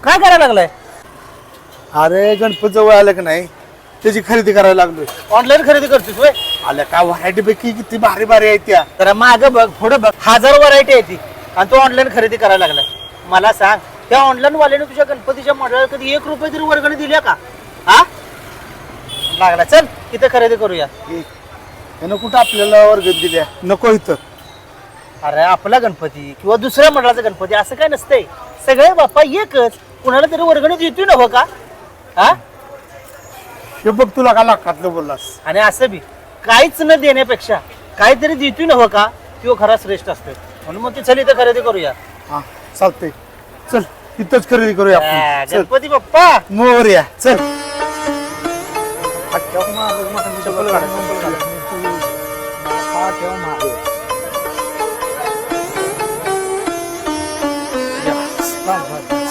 काय करायला लागलाय? अरे गणपती जवळ आलं की नाही त्याची खरेदी करायला लागलोय. ऑनलाईन खरेदी करतोस होय? आल्या का व्हरायटी पैकी किती भारी भारी आहेत त्या. जरा मागं बघ, पुढे बघ, हजारो व्हरायटी आहे ती आणि तू ऑनलाईन खरेदी करायला लागलाय. मला सांग, त्या ऑनलाईन वाल्याने तुझ्या गणपतीच्या मॉडेलला कधी 1 रुपये तरी वर्गणी दिल्या का? हा लागला, चल इथं खरेदी करूया. त्यानं कुठं आपल्याला वर्ग दिल्या नको इथं. अरे आपला गणपती किंवा दुसऱ्या मंडळाचा गणपती असं काय नसतंय. सगळे बाप्पा एकच, कुणाला तरी वर्गणी देतोय ना हो का? हा हे बघ तुला का लाखातलं बोललास. आणि असं बी काहीच न देण्यापेक्षा काहीतरी देतोय ना हो का, तो खरा श्रेष्ठ असतोय. म्हणून मग ती चल इथं खरेदी करूया. हा चालतंय, चल इथंच खरेदी करूया आपण. चल गणपती बाप्पा मोरया चल. चप्पल काढा, चप्पल काढा. या.